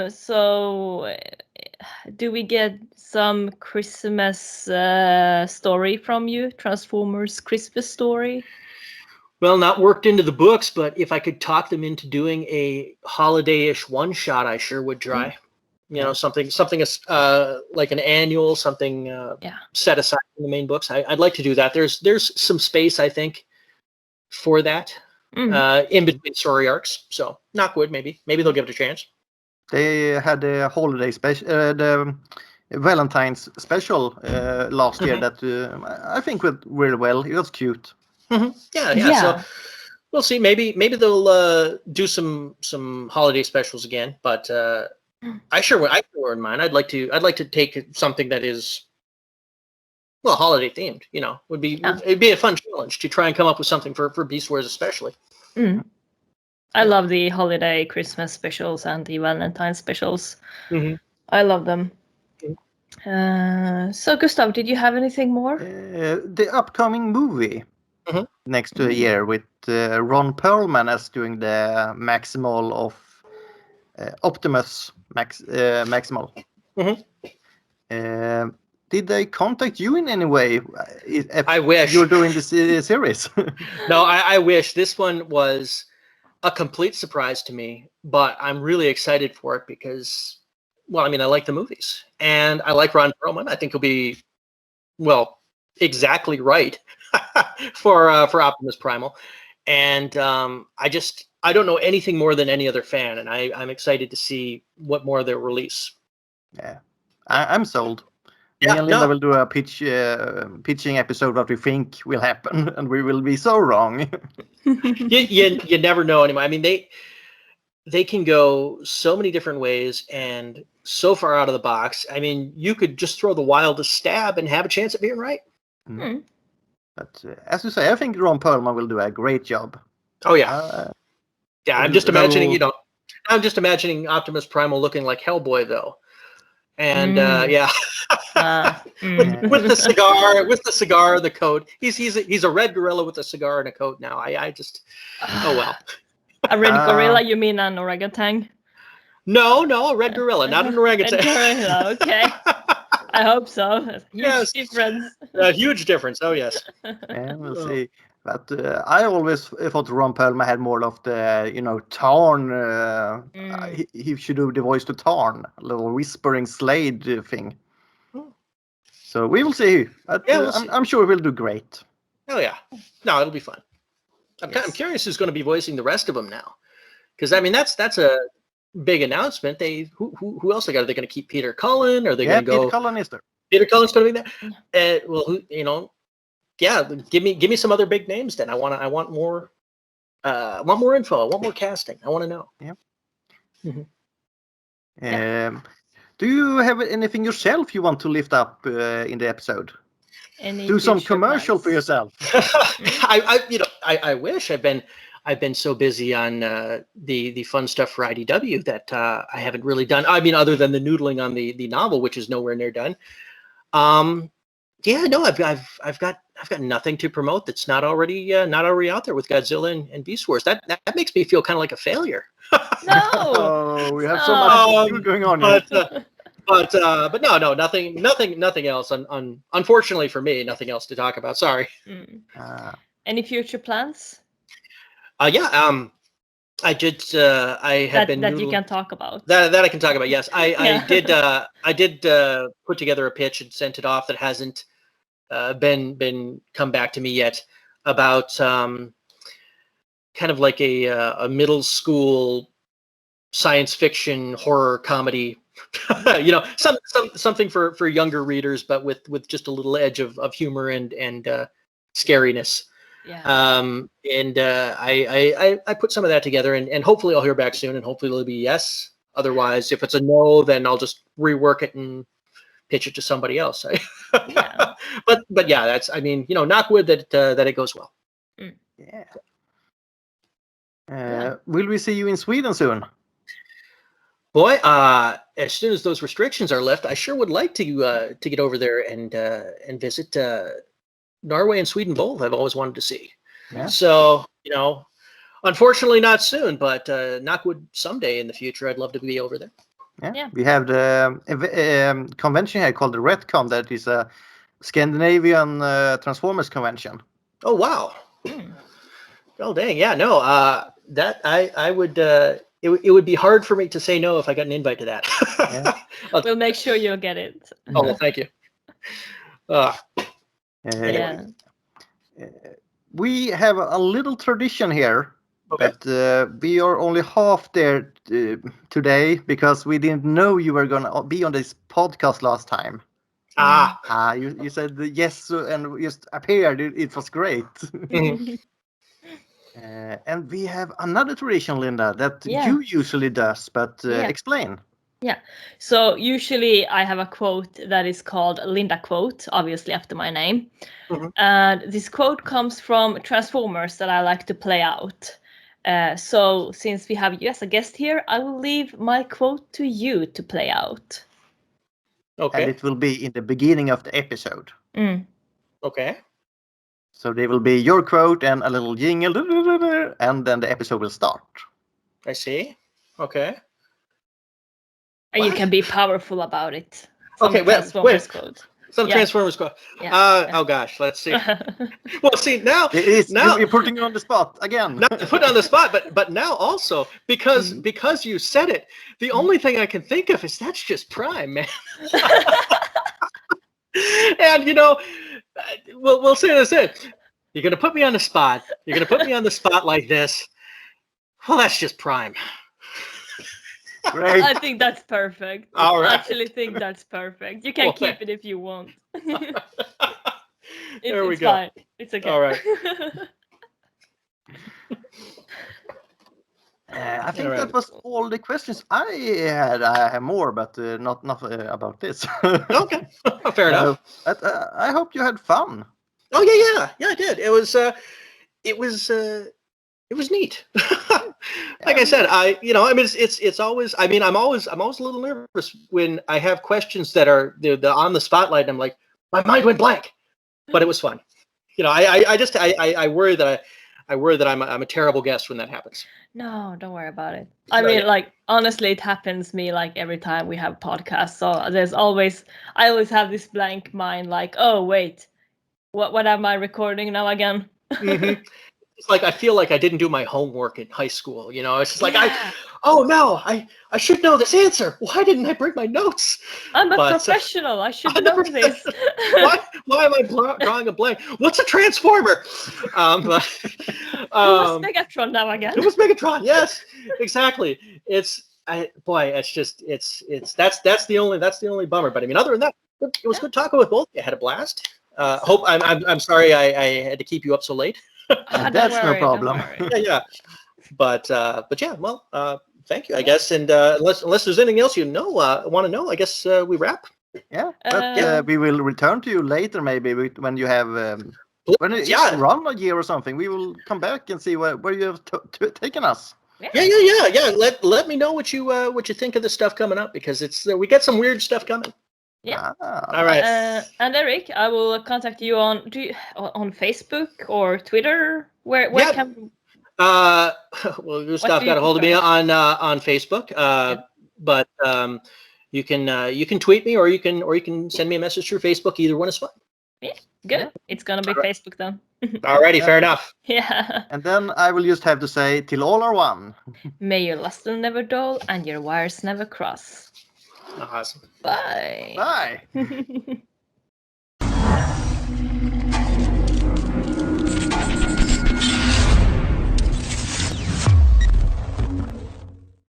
So, do we get some Christmas story from you? Transformers Christmas story? Well, not worked into the books, but if I could talk them into doing a holiday-ish one-shot, I sure would try. Something like an annual, something set aside from the main books. I'd like to do that. There's some space, I think, for that. in between story arcs. So knock wood, maybe they'll give it a chance. They had a holiday special, the Valentine's special last year that I think went really well. It was cute. Yeah. So we'll see. Maybe they'll do some holiday specials again. But I sure wouldn't mind. I'd like to take something that is holiday themed. It'd be a fun challenge to try and come up with something for Beast Wars especially. I love the holiday Christmas specials and the Valentine's specials. I love them. So Gustav, did you have anything more? The upcoming movie next year with Ron Perlman as doing the Maximal of Optimus Maximal. Did they contact you in any way? I wish you're doing this series. No, I wish. This one was a complete surprise to me, but I'm really excited for it because, I like the movies and I like Ron Perlman. I think he'll be, exactly right for Optimus Primal. And I don't know anything more than any other fan, and I'm excited to see what more they'll release. Yeah, I'm sold. Me and Linda will do a pitching episode what we think will happen, and we will be so wrong. you never know anymore. They can go so many different ways and so far out of the box. You could just throw the wildest stab and have a chance at being right. But as you say, I think Ron Perlman will do a great job. Oh yeah, I'm just imagining. I'm just imagining Optimus Primal looking like Hellboy though. And with the cigar, the coat. He's a red gorilla with a cigar and a coat now. I just well. A red gorilla? You mean an orangutan? No, a red gorilla, not an orangutan. Red gorilla, okay. I hope so. Huge difference. A huge difference. Oh yes. Yeah, we'll see. But I always thought Ron Perlman had more of the, Tarn. He should do the voice to Tarn, a little whispering Slade thing. So we will see. But, we'll see. I'm sure we'll do great. Oh yeah. No, it'll be fun. I'm curious who's going to be voicing the rest of them now, because that's a big announcement. Who else they got? Are they going to keep Peter Cullen? Are they going to go? Peter Cullen is there. Peter Cullen's going to be there. Give me some other big names then. I want more. I want more info. I want more casting. I want to know. Yeah. Do you have anything yourself you want to lift up in the episode? Do some commercial for yourself. I wish. I've been so busy on the fun stuff for IDW that I haven't really done. Other than the noodling on the novel, which is nowhere near done. I've got nothing to promote that's not already out there with Godzilla and Beast Wars. That makes me feel kind of like a failure. No. We have so much going on here. But no, nothing else. Unfortunately for me, nothing else to talk about. Sorry. Any future plans? I did. I had been that you can talk about. That I can talk about. Yes, I did put together a pitch and sent it off that hasn't been come back to me yet about kind of like a middle school science fiction horror comedy. Something for younger readers, but with just a little edge of humor and scariness. Yeah. I put some of that together, and hopefully I'll hear back soon, and hopefully it'll be yes. Otherwise, if it's a no, then I'll just rework it and pitch it to somebody else. Yeah. But yeah, that's knock wood that it goes well. Yeah. Will we see you in Sweden soon? Boy, as soon as those restrictions are lifted, I sure would like to get over there and visit Norway and Sweden both. I've always wanted to see. Yeah. So, unfortunately not soon, but knock wood someday in the future. I'd love to be over there. Yeah. We have the convention here called the Retcon. That is a Scandinavian Transformers convention. Oh wow! Oh dang! Yeah, no. That I would. It would be hard for me to say no if I got an invite to that. Yeah. We'll make sure you'll get it. Oh well, thank you. We have a little tradition here Okay. But we are only half there today because we didn't know you were gonna be on this podcast last time. You said yes and just appeared. It was great. Mhm. And we have another tradition, Linda, that Yeah. you usually does, but Yeah. explain. Yeah. So usually I have a quote that is called Linda quote, obviously after my name. Mhm. And this quote comes from Transformers that I like to play out. So since we have you as a guest here, I will leave my quote to you to play out. Okay. And it will be in the beginning of the episode. Okay. So there will be your quote and a little jingle, and then the episode will start. I see. Okay. And you What? can be powerful about it. Some Okay, wait. Transformers quote. Some Yeah. Transformers quote. Yeah. Oh gosh, let's see. Well, see now. You're putting you on the spot again. Not to put on the spot, but now also because you said it, the only thing I can think of is that's just Prime, man. And we'll say this in. You're gonna put me on the spot. You're gonna put me on the spot like this. Well, that's just Prime. Great. I think that's perfect. All right. I actually think that's perfect. You can keep it if you want. There we it's go. Fine. It's okay. All right. I think All right. that was all the questions I had. I have more, but not about this. Okay. Fair enough. But, I hope you had fun. Oh yeah, I did. It was neat. Like I said, it's always. I mean, I'm always a little nervous when I have questions that are they're on the spotlight. And I'm like, my mind went blank, but it was fun. I worry that I'm a terrible guest when that happens. No, don't worry about it. I mean, like, honestly, it happens to me like every time we have podcasts. So I always have this blank mind, like, oh wait, what am I recording now again? Mm-hmm. It's like I feel like I didn't do my homework in high school. It's just like Yeah. I should know this answer. Why didn't I bring my notes? I'm a professional. I should know this. Why am I drawing a blank? What's a transformer? Who was Megatron now again? It was Megatron. Yes, exactly. That's the only bummer. But I mean, other than that, it was good talking with both. I had a blast. I'm sorry I had to keep you up so late. That's no problem. Yeah. But yeah, well, thank you, I guess. And unless there's anything else want to know, I guess we wrap. Yeah, but we will return to you later, maybe when you have when it's run a year or something. We will come back and see where you have taken us. Yeah. Let me know what you think of the stuff coming up, because we got some weird stuff coming. Yeah. All right. And Erik, I will contact you on Facebook or Twitter. Where can? Well, Gustav got a hold of me on Facebook. But you can tweet me, or you can send me a message through Facebook. Either one is fine. Yeah, good. Yeah. It's gonna be Facebook then. Alrighty, fair enough. Yeah. And then I will just have to say, till all are one. May your luster never dull and your wires never cross. Awesome. Bye. Bye.